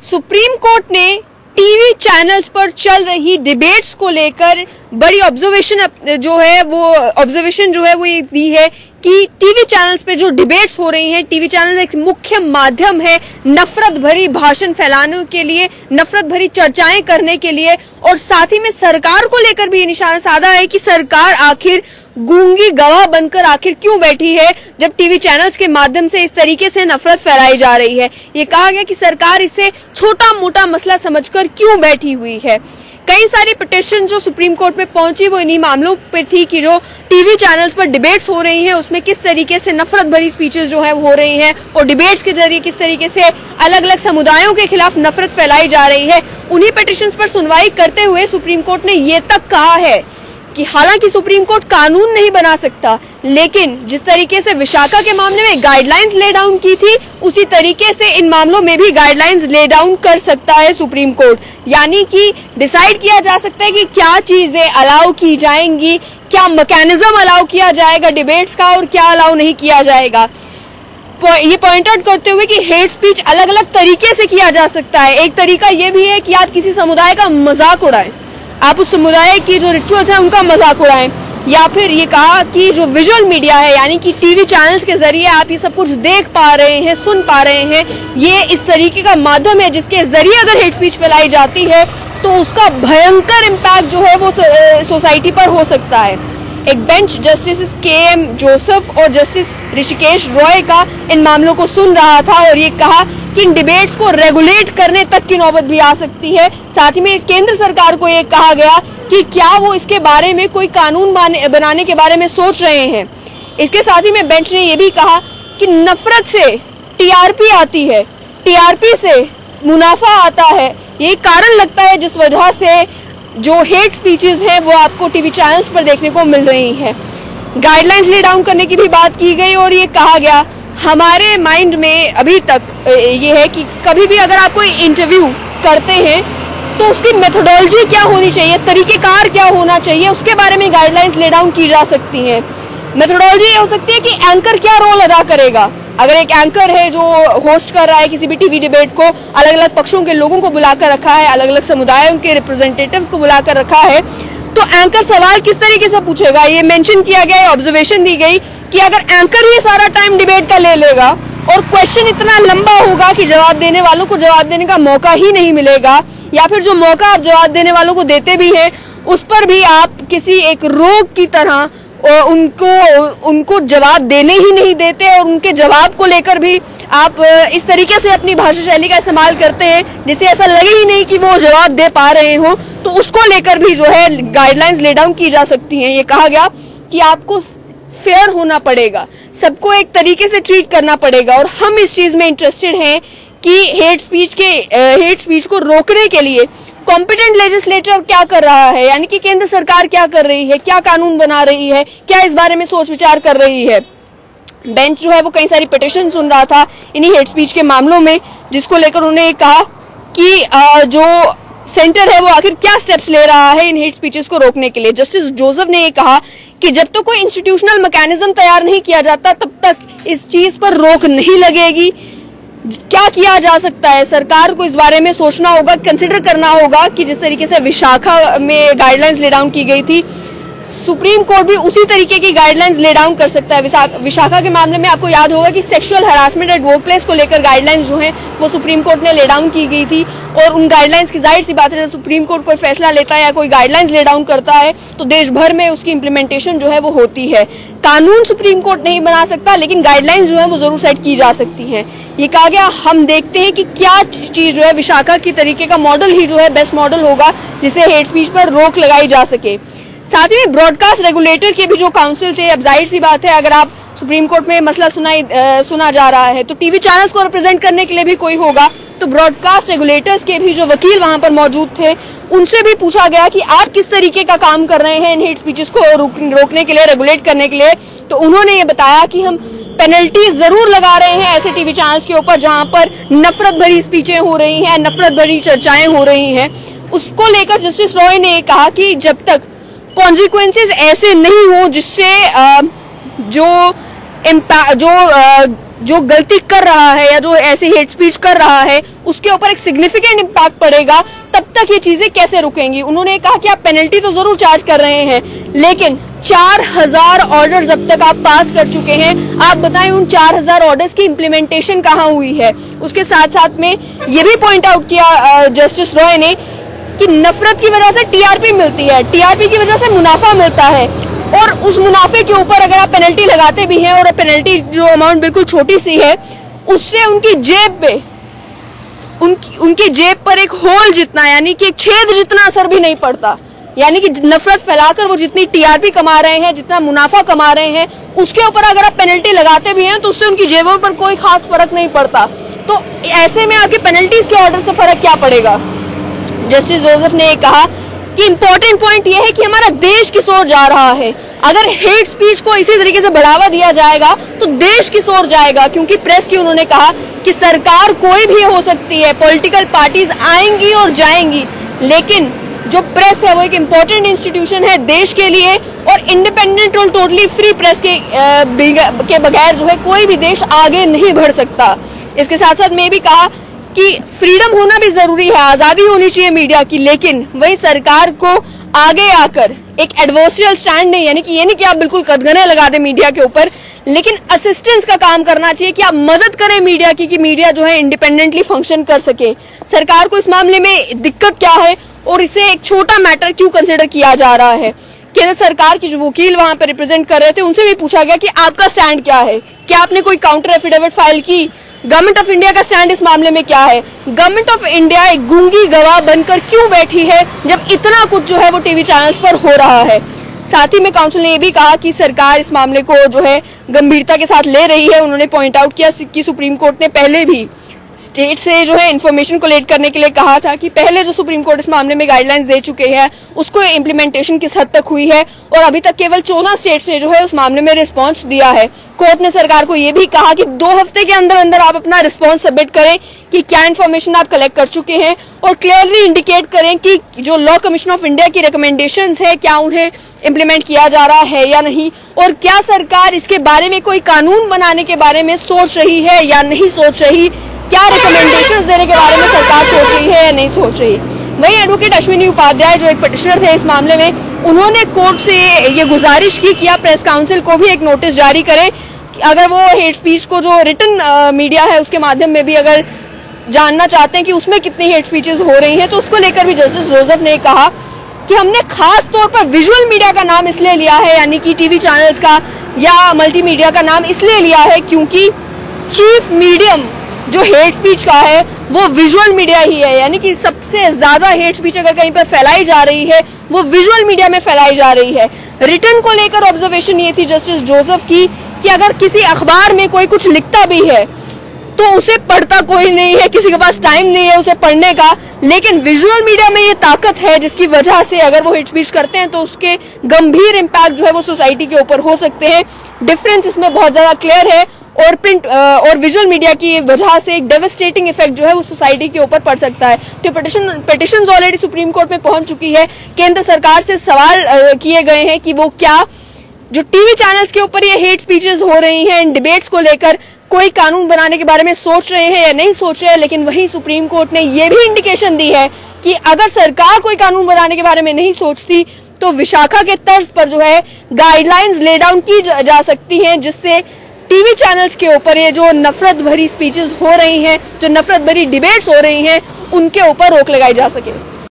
Supreme court ने TV channels पर चल रही डिबेट्स को लेकर बड़ी ऑब्जर्वेशन जो है वो ये दी है कि टीवी चैनल्स पे जो डिबेट्स हो रही हैं, टीवी चैनल एक मुख्य माध्यम है नफरत भरी भाषण फैलाने के लिए, नफरत भरी चर्चाएं करने के लिए, और साथ ही में सरकार को लेकर भी ये निशाना साधा है कि सरकार आखिर गूंगी गवाह बनकर आखिर क्यों बैठी है जब टीवी चैनल्स के माध्यम से इस तरीके से नफरत फैलाई जा रही है। ये कहा गया कि सरकार इसे छोटा मोटा मसला समझकर क्यों बैठी हुई है। कई सारी पिटीशन जो सुप्रीम कोर्ट में पहुंची वो इन्हीं मामलों पे थी कि जो टीवी चैनल्स पर डिबेट्स हो रही हैं उसमें किस तरीके से नफरत भरी स्पीचेस जो है हो रही हैं और डिबेट्स के जरिए किस तरीके से अलग अलग समुदायों के खिलाफ नफरत फैलाई जा रही है। उन्हीं पिटीशंस पर सुनवाई करते हुए सुप्रीम कोर्ट ने ये तक कहा है कि हालांकि सुप्रीम कोर्ट कानून नहीं बना सकता, लेकिन जिस तरीके से विशाखा के मामले में गाइडलाइंस ले डाउन की थी उसी तरीके से इन मामलों में भी गाइडलाइंस ले डाउन कर सकता है सुप्रीम कोर्ट। यानी कि डिसाइड किया जा सकता है कि क्या चीजें अलाउ की जाएंगी, क्या मैकेनिज्म अलाउ किया जाएगा डिबेट्स का और क्या अलाउ नहीं किया जाएगा। ये पॉइंट आउट करते हुए कि हेट स्पीच अलग अलग तरीके से किया जा सकता है। एक तरीका ये भी है कि आप किसी समुदाय का मजाक उड़ाएं, आप उस समुदाय की जो रिचुअल्स हैं उनका मजाक उड़ाएं, या फिर ये कहा कि जो विजुअल मीडिया है यानी कि टीवी चैनल्स के जरिए आप ये सब कुछ देख पा रहे हैं, सुन पा रहे हैं, ये इस तरीके का माध्यम है जिसके जरिए अगर हेट स्पीच फैलाई जाती है तो उसका भयंकर इम्पैक्ट जो है वो सोसाइटी पर हो सकता है। एक बेंच जस्टिस के.एम. जोसेफ और जस्टिस ऋषिकेश रॉय का इन मामलों को सुन रहा था और ये कहा कि इन डिबेट्स को रेगुलेट करने तक की नौबत भी आ सकती है। साथ ही में केंद्र सरकार को ये कहा गया कि क्या वो इसके बारे में कोई कानून बनाने के बारे में सोच रहे हैं। इसके साथ ही में बेंच ने ये भी कहा कि नफरत से टीआरपी आती है, टीआरपी से मुनाफा आता है। यही कारण लगता है जिस वजह से जो हेट स्पीचेस हैं वो आपको टीवी चैनल्स पर देखने को मिल रही हैं। गाइडलाइंस ले डाउन करने की भी बात की गई और ये कहा गया हमारे माइंड में अभी तक ये है कि कभी भी अगर आप कोई इंटरव्यू करते हैं तो उसकी मेथोडोलॉजी क्या होनी चाहिए, तरीकेकार क्या होना चाहिए, उसके बारे में गाइडलाइंस ले डाउन की जा सकती हैं। मेथोडोलॉजी ये हो सकती है कि एंकर क्या रोल अदा करेगा। अगर एक एंकर है जो होस्ट कर रहा है किसी भी टीवी डिबेट को, अलग अलग पक्षों के लोगों को बुलाकर रखा है, अलग अलग समुदायों के रिप्रेजेंटेटिव्स को बुलाकर रखा है, तो एंकर सवाल किस तरीके से पूछेगा ये मेंशन किया गया है। ऑब्जर्वेशन दी गई कि अगर एंकर ही सारा टाइम डिबेट का ले लेगा और क्वेश्चन इतना लंबा होगा कि जवाब देने वालों को जवाब देने का मौका ही नहीं मिलेगा, या फिर जो मौका आप जवाब देने वालों को देते भी हैं उस पर भी आप किसी एक रोग की तरह उनको जवाब देने ही नहीं देते और उनके जवाब को लेकर भी आप इस तरीके से अपनी भाषा शैली का इस्तेमाल करते हैं जिससे ऐसा लगे ही नहीं कि वो जवाब दे पा रहे हो, तो उसको लेकर भी जो है गाइडलाइंस ले डाउन की जा सकती हैं। ये कहा गया कि आपको फेयर होना पड़ेगा, सबको एक तरीके से ट्रीट करना पड़ेगा और हम इस चीज में इंटरेस्टेड हैं कि हेट स्पीच को रोकने के लिए कॉम्पिटेंट लेजिस्लेटर क्या कर रहा है, यानी कि केंद्र सरकार क्या कर रही है, क्या कानून बना रही है, क्या इस बारे में सोच विचार कर रही है। बेंच जो है वो कई सारी पिटीशन सुन रहा था इन्हीं हेट स्पीच के मामलों में, जिसको लेकर उन्होंने कहा कि जो सेंटर है वो आखिर क्या स्टेप्स ले रहा है इन हेट स्पीचेस को रोकने के लिए। जस्टिस जोसेफ ने ये कहा कि जब तक तो कोई इंस्टीट्यूशनल मैकेनिज्म तैयार नहीं किया जाता तब तक इस चीज पर रोक नहीं लगेगी। क्या किया जा सकता है, सरकार को इस बारे में सोचना होगा, कंसिडर करना होगा कि जिस तरीके से विशाखा में गाइडलाइंस ले डाउन की गई थी, सुप्रीम कोर्ट भी उसी तरीके की गाइडलाइंस ले डाउन कर सकता है। विशाखा के मामले में आपको याद होगा कि sexual harassment at work place को लेकर गाइडलाइंस जो हैं वो सुप्रीम कोर्ट ने ले डाउन की गई थी और उन गाइडलाइंस की जाहिर सी बात है जब सुप्रीम कोर्ट कोई फैसला लेता है या कोई गाइडलाइंस ले डाउन करता है तो देश भर में उसकी इम्प्लीमेंटेशन जो है वो होती है। कानून सुप्रीम कोर्ट नहीं बना सकता लेकिन गाइडलाइंस जो है वो जरूर सेट की जा सकती हैं। ये कहा गया हम देखते हैं कि क्या चीज जो है विशाखा की तरीके का मॉडल ही जो है बेस्ट मॉडल होगा जिससे हेट स्पीच पर रोक लगाई जा सके। साथ ही ब्रॉडकास्ट रेगुलेटर के भी जो काउंसिल थे, अब जाहिर सी बात है अगर आप सुप्रीम कोर्ट में मसला सुना जा रहा है तो टीवी चैनल्स को रिप्रेजेंट करने के लिए भी कोई होगा, तो ब्रॉडकास्ट रेगुलेटर्स के भी जो वकील वहां पर मौजूद थे उनसे भी पूछा गया कि आप किस तरीके का काम कर रहे हैं इन हेट स्पीचेस को रोकने के लिए, रेगुलेट करने के लिए। तो उन्होंने ये बताया कि हम पेनल्टी जरूर लगा रहे हैं ऐसे टीवी चैनल्स के ऊपर जहां पर नफरत भरी स्पीचें हो रही हैं, नफरत भरी चर्चाएं हो रही हैं। उसको लेकर जस्टिस रॉय ने कहा कि जब तक कॉन्सिक्वेंसेस ऐसे नहीं हो जिससे जो जो गलती कर रहा है या जो ऐसे हेट स्पीच कर रहा है उसके ऊपर एक सिग्निफिकेंट इम्पैक्ट पड़ेगा, तब तक ये चीजें कैसे रुकेंगी। उन्होंने कहा कि आप पेनल्टी तो जरूर चार्ज कर रहे हैं, लेकिन 4000 ऑर्डर्स अब तक आप पास कर चुके हैं। आप बताएं उन 4000 ऑर्डर्स की इम्प्लीमेंटेशन कहाँ हुई है। उसके साथ साथ में ये भी पॉइंट आउट किया जस्टिस रॉय ने कि नफरत की वजह से टीआरपी मिलती है, टीआरपी की वजह से मुनाफा मिलता है, और उस मुनाफे के ऊपर अगर आप पेनल्टी लगाते भी हैं और पेनल्टी जो अमाउंट बिल्कुल छोटी सी है, उससे उनकी जेब पे उनकी जेब पर एक होल जितना यानी कि एक छेद जितना असर भी नहीं पड़ता। यानी कि नफरत फैलाकर वो जितनी टीआरपी कमा रहे हैं, जितना मुनाफा कमा रहे हैं, उसके ऊपर अगर आप पेनल्टी लगाते भी हैं तो उससे उनकी जेबों पर कोई खास फर्क नहीं पड़ता। तो ऐसे में आपके पेनल्टीज के ऑर्डर से फर्क क्या पड़ेगा। जस्टिस जोसेफ ने कहा कि इंपॉर्टेंट पॉइंट यह है कि हमारा देश किस ओर जा रहा है। अगर हेट स्पीच को इसी तरीके से बढ़ावा दिया जाएगा तो देश किस ओर जाएगा, क्योंकि प्रेस की उन्होंने कहा कि सरकार कोई भी हो सकती है, पॉलिटिकल पार्टीज आएंगी और जाएंगी, लेकिन जो प्रेस है वो एक इम्पोर्टेंट इंस्टीट्यूशन है देश के लिए, और इंडिपेंडेंट और टोटली फ्री प्रेस के बगैर जो है कोई भी देश आगे नहीं बढ़ सकता। इसके साथ साथ मैं भी कहा कि फ्रीडम होना भी जरूरी है, आजादी होनी चाहिए मीडिया की, लेकिन वही सरकार को आगे आकर एक एडवर्सरियल स्टैंड नहीं, यानी कि ये नहीं कि आप बिल्कुल कदगने लगा दें मीडिया के ऊपर, लेकिन असिस्टेंस का काम करना चाहिए कि आप मदद करें मीडिया की कि मीडिया जो है इंडिपेंडेंटली फंक्शन कर सके। सरकार को इस मामले में दिक्कत क्या है और इसे एक छोटा मैटर क्यों कंसिडर किया जा रहा है। केंद्र सरकार की जो वकील वहां पर रिप्रेजेंट कर रहे थे उनसे भी पूछा गया कि आपका स्टैंड क्या है, क्या आपने कोई काउंटर एफिडेविट फाइल की, गवर्नमेंट ऑफ इंडिया का स्टैंड इस मामले में क्या है। गवर्नमेंट ऑफ इंडिया एक गूंगी गवाह बनकर क्यों बैठी है जब इतना कुछ जो है वो टीवी चैनल्स पर हो रहा है। साथ ही में काउंसिल ने यह भी कहा कि सरकार इस मामले को जो है गंभीरता के साथ ले रही है। उन्होंने पॉइंट आउट किया कि सुप्रीम कोर्ट ने पहले भी स्टेट से जो है इन्फॉर्मेशन कलेक्ट करने के लिए कहा था कि पहले जो सुप्रीम कोर्ट इस मामले में गाइडलाइंस दे चुके हैं उसको इम्प्लीमेंटेशन किस हद तक हुई है, और अभी तक केवल 14 स्टेट्स ने जो है उस मामले में रिस्पांस दिया है। कोर्ट ने सरकार को यह भी कहा कि 2 हफ्ते के अंदर अंदर आप अपना रिस्पांस सबमिट करें कि क्या इन्फॉर्मेशन आप कलेक्ट कर चुके हैं, और क्लियरली इंडिकेट करें कि जो लॉ कमीशन ऑफ इंडिया की रिकमेंडेशंस है क्या उन्हें इम्प्लीमेंट किया जा रहा है या नहीं, और क्या सरकार इसके बारे में कोई कानून बनाने के बारे में सोच रही है या नहीं सोच रही, क्या रिकमेंडेशंस देने के बारे में सरकार सोच रही है या नहीं सोच रही। वहीं एडवोकेट अश्विनी उपाध्याय जो एक पिटिशनर थे इस मामले में, उन्होंने कोर्ट से ये गुजारिश की कि आप प्रेस काउंसिल को भी एक नोटिस जारी करें, अगर वो हेट स्पीच को जो रिटन मीडिया है उसके माध्यम में भी अगर जानना चाहते हैं कि उसमें कितनी हेट स्पीचेस हो रही हैं, तो उसको लेकर भी जस्टिस जोसेफ ने कहा कि हमने खास तौर पर विजुअल मीडिया का नाम इसलिए लिया है, यानी कि टीवी चैनल्स का या मल्टीमीडिया का नाम इसलिए लिया है क्योंकि चीफ मीडियम जो हेट स्पीच का है वो विजुअल मीडिया ही है। यानी कि सबसे ज्यादा हेट स्पीच अगर कहीं पर फैलाई जा रही है वो विजुअल मीडिया में फैलाई जा रही है। रिटन को लेकर ऑब्जर्वेशन ये थी जस्टिस जोसेफ की कि अगर किसी अखबार में कोई कुछ लिखता भी है तो उसे पढ़ता कोई नहीं है, किसी के पास टाइम नहीं है उसे पढ़ने का, लेकिन विजुअल मीडिया में ये ताकत है जिसकी वजह से अगर वो हेट स्पीच करते हैं तो उसके गंभीर इम्पैक्ट जो है वो सोसाइटी के ऊपर हो सकते हैं। डिफरेंस इसमें बहुत ज्यादा क्लियर है, और प्रिंट और विजुअल मीडिया की वजह से एक डेवास्टेटिंग इफेक्ट जो है वो सोसाइटी के ऊपर पड़ सकता है। तो पिटिशंस ऑलरेडी सुप्रीम कोर्ट में पहुंच चुकी है। केंद्र सरकार से सवाल किए गए हैं कि वो क्या जो टीवी चैनल्स के ऊपर ये हेट स्पीचेस हो रही हैं इन डिबेट्स को लेकर कोई कानून बनाने के बारे में सोच रहे हैं या नहीं सोच रहे हैं। लेकिन वहीं सुप्रीम कोर्ट ने ये भी इंडिकेशन दी है कि अगर सरकार कोई कानून बनाने के बारे में नहीं सोचती तो विशाखा के तर्ज पर जो है गाइडलाइंस ले डाउन की जा सकती हैं, जिससे टीवी चैनल्स के ऊपर ये जो नफरत भरी स्पीचेस हो रही हैं, जो नफरत भरी डिबेट्स हो रही हैं, उनके ऊपर रोक लगाई जा सके।